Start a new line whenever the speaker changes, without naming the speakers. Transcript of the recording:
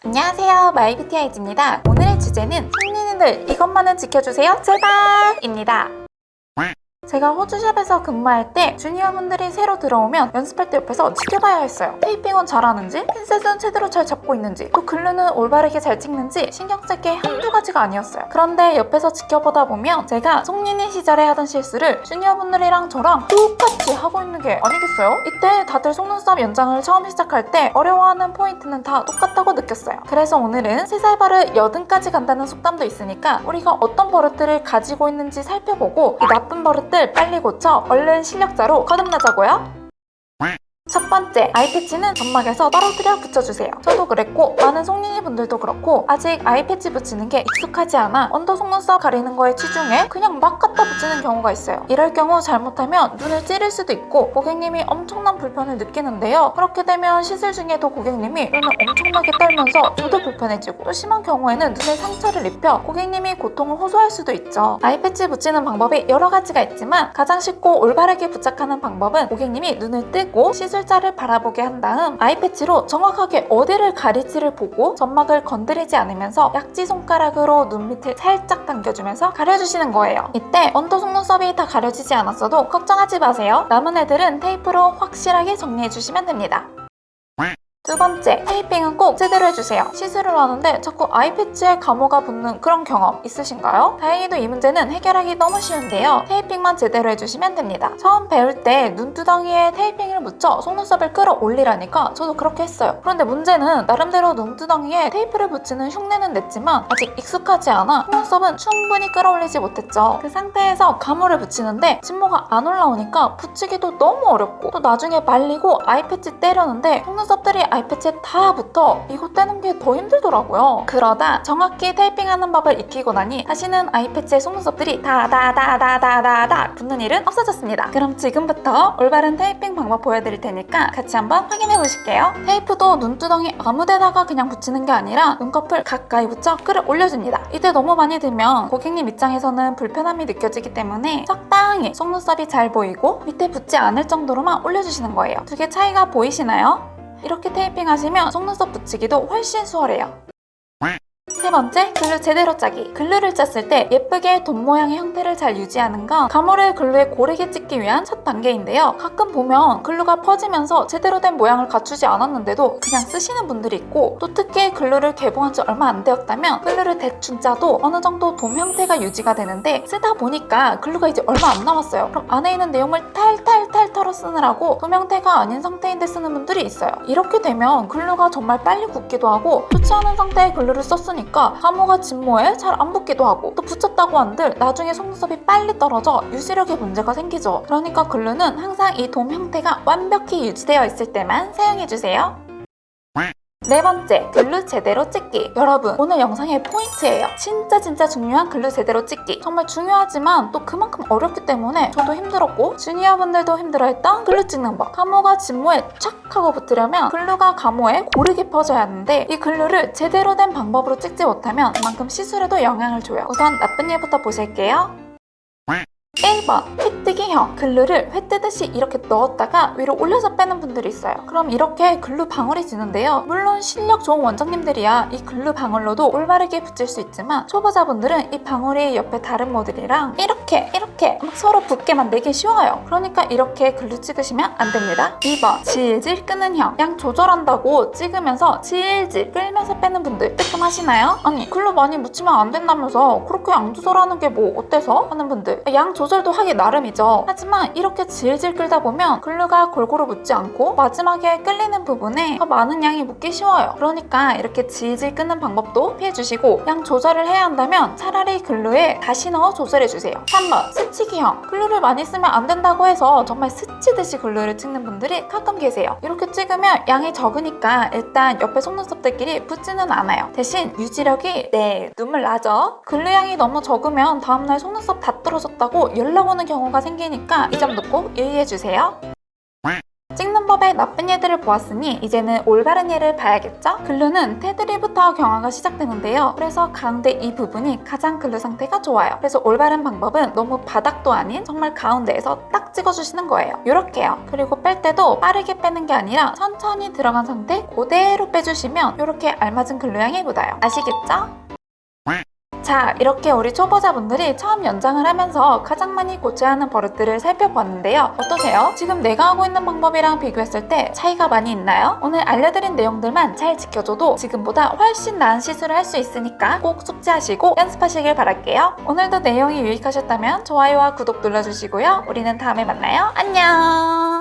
안녕하세요, 마이뷰티아이즈입니다. 오늘의 주제는 손님들 이것만은 지켜주세요 제발입니다. 제가 호주샵에서 근무할 때 주니어분들이 새로 들어오면 연습할 때 옆에서 지켜봐야 했어요. 테이핑은 잘하는지, 핀셋은 제대로 잘 잡고 있는지, 또 글루는 올바르게 잘 찍는지 신경 쓸 게 한두 가지가 아니었어요. 그런데 옆에서 지켜보다 보면 제가 송린이 시절에 하던 실수를 주니어분들이랑 저랑 똑같이 하고 있는 게 아니겠어요? 이때 다들 속눈썹 연장을 처음 시작할 때 어려워하는 포인트는 다 똑같다고 느꼈어요. 그래서 오늘은 3살 버릇 80까지 간다는 속담도 있으니까 우리가 어떤 버릇들을 가지고 있는지 살펴보고 이 나쁜 버릇 빨리 고쳐 얼른 실력자로 거듭나자고요. 첫 번째, 아이패치는 점막에서 떨어뜨려 붙여주세요. 저도 그랬고 많은 송린이 분들도 그렇고 아직 아이패치 붙이는 게 익숙하지 않아 언더 속눈썹 가리는 거에 치중해 그냥 막 갖다 붙이는 경우가 있어요. 이럴 경우 잘못하면 눈을 찌를 수도 있고 고객님이 엄청난 불편을 느끼는데요. 그렇게 되면 시술 중에도 고객님이 눈을 엄청나게 떨면서 저도 불편해지고 또 심한 경우에는 눈에 상처를 입혀 고객님이 고통을 호소할 수도 있죠. 아이패치 붙이는 방법이 여러 가지가 있지만 가장 쉽고 올바르게 부착하는 방법은 고객님이 눈을 뜨고 시술자를 바라보게 한 다음 아이패치로 정확하게 어디를 가릴지를 보고 점막을 건드리지 않으면서 약지 손가락으로 눈 밑을 살짝 당겨주면서 가려주시는 거예요. 이때 언더 속눈썹이 다 가려지지 않았어도 걱정하지 마세요. 남은 애들은 테이프로 확실하게 정리해주시면 됩니다. 두 번째, 테이핑은 꼭 제대로 해주세요. 시술을 하는데 자꾸 아이패치에 감호가 붙는 그런 경험 있으신가요? 다행히도 이 문제는 해결하기 너무 쉬운데요. 테이핑만 제대로 해주시면 됩니다. 처음 배울 때 눈두덩이에 테이핑을 묻혀 속눈썹을 끌어올리라니까 저도 그렇게 했어요. 그런데 문제는 나름대로 눈두덩이에 테이프를 붙이는 흉내는 냈지만 아직 익숙하지 않아 속눈썹은 충분히 끌어올리지 못했죠. 그 상태에서 감호를 붙이는데 진모가 안 올라오니까 붙이기도 너무 어렵고 또 나중에 말리고 아이패치 떼려는데 속눈썹들이 아이패치에 다 붙어 이거 떼는 게 더 힘들더라고요. 그러다 정확히 테이핑하는 법을 익히고 나니 다시는 아이패치에 속눈썹들이 다다다다다다다 붙는 일은 없어졌습니다. 그럼 지금부터 올바른 테이핑 방법 보여드릴 테니까 같이 한번 확인해 보실게요. 테이프도 눈두덩이 아무데다가 그냥 붙이는 게 아니라 눈꺼풀 가까이 붙여 끌어올려줍니다. 이때 너무 많이 들면 고객님 입장에서는 불편함이 느껴지기 때문에 적당히 속눈썹이 잘 보이고 밑에 붙지 않을 정도로만 올려주시는 거예요. 두 개 차이가 보이시나요? 이렇게 테이핑 하시면 속눈썹 붙이기도 훨씬 수월해요. 세 번째, 글루 제대로 짜기. 글루를 짰을 때 예쁘게 돈 모양의 형태를 잘 유지하는 건 가모를 글루에 고르게 찍기 위한 첫 단계인데요. 가끔 보면 글루가 퍼지면서 제대로 된 모양을 갖추지 않았는데도 그냥 쓰시는 분들이 있고 또 특히 글루를 개봉한 지 얼마 안 되었다면 글루를 대충 짜도 어느 정도 돔 형태가 유지가 되는데 쓰다 보니까 글루가 이제 얼마 안 남았어요. 그럼 안에 있는 내용을 탈탈탈 털어 쓰느라고 돔 형태가 아닌 상태인데 쓰는 분들이 있어요. 이렇게 되면 글루가 정말 빨리 굳기도 하고 좋지 않은 상태의 글루를 썼으니까 가모가 진모에 잘 안 붙기도 하고 또 붙였다고 한들 나중에 속눈썹이 빨리 떨어져 유지력에 문제가 생기죠. 그러니까 글루는 항상 이 돔 형태가 완벽히 유지되어 있을 때만 사용해주세요. 네 번째, 글루 제대로 찍기. 여러분, 오늘 영상의 포인트예요. 진짜 중요한 글루 제대로 찍기. 정말 중요하지만 또 그만큼 어렵기 때문에 저도 힘들었고 주니어분들도 힘들어했던 글루 찍는 법. 가모가 진모에 촥 하고 붙으려면 글루가 가모에 고르게 퍼져야 하는데 이 글루를 제대로 된 방법으로 찍지 못하면 그만큼 시술에도 영향을 줘요. 우선 나쁜 예부터 보실게요. 1번, 회뜨기형. 글루를 회 뜨듯이 이렇게 넣었다가 위로 올려서 빼는 분들이 있어요. 그럼 이렇게 글루 방울이 지는데요. 물론 실력 좋은 원장님들이야 이 글루 방울로도 올바르게 붙일 수 있지만 초보자분들은 이 방울이 옆에 다른 모델이랑 이렇게 막 서로 붙게 만들기 쉬워요. 그러니까 이렇게 글루 찍으시면 안 됩니다. 2번, 질질 끄는 형. 양 조절한다고 찍으면서 질질 끌면서 빼는 분들 뜨끔하시나요? 아니, 글루 많이 묻히면 안 된다면서 그렇게 양 조절하는 게 뭐 어때서? 하는 분들. 양 조절도 하기 나름이죠. 하지만 이렇게 질질 끌다 보면 글루가 골고루 묻지 않고 마지막에 끌리는 부분에 더 많은 양이 묻기 쉬워요. 그러니까 이렇게 질질 끄는 방법도 피해주시고 양 조절을 해야 한다면 차라리 글루에 다시 넣어 조절해주세요. 3번, 스치기형. 글루를 많이 쓰면 안 된다고 해서 정말 스치듯이 글루를 찍는 분들이 가끔 계세요. 이렇게 찍으면 양이 적으니까 일단 옆에 속눈썹들끼리 붙지는 않아요. 대신 유지력이 눈물 나죠? 글루 양이 너무 적으면 다음날 속눈썹 다 떨어졌다고 연락 오는 경우가 생기니까 이 점도 꼭 유의해주세요. 찍는 법에 하바의 나쁜 예들을 보았으니 이제는 올바른 예를 봐야겠죠? 글루는 테두리부터 경화가 시작되는데요. 그래서 가운데 이 부분이 가장 글루 상태가 좋아요. 그래서 올바른 방법은 너무 바닥도 아닌 정말 가운데에서 딱 찍어주시는 거예요. 이렇게요. 그리고 뺄 때도 빠르게 빼는 게 아니라 천천히 들어간 상태 그대로 빼주시면 이렇게 알맞은 글루 향이 묻어요. 아시겠죠? 자, 이렇게 우리 초보자분들이 처음 연장을 하면서 가장 많이 고쳐야 하는 버릇들을 살펴봤는데요. 어떠세요? 지금 내가 하고 있는 방법이랑 비교했을 때 차이가 많이 있나요? 오늘 알려드린 내용들만 잘 지켜줘도 지금보다 훨씬 나은 시술을 할 수 있으니까 꼭 숙지하시고 연습하시길 바랄게요. 오늘도 내용이 유익하셨다면 좋아요와 구독 눌러주시고요. 우리는 다음에 만나요. 안녕!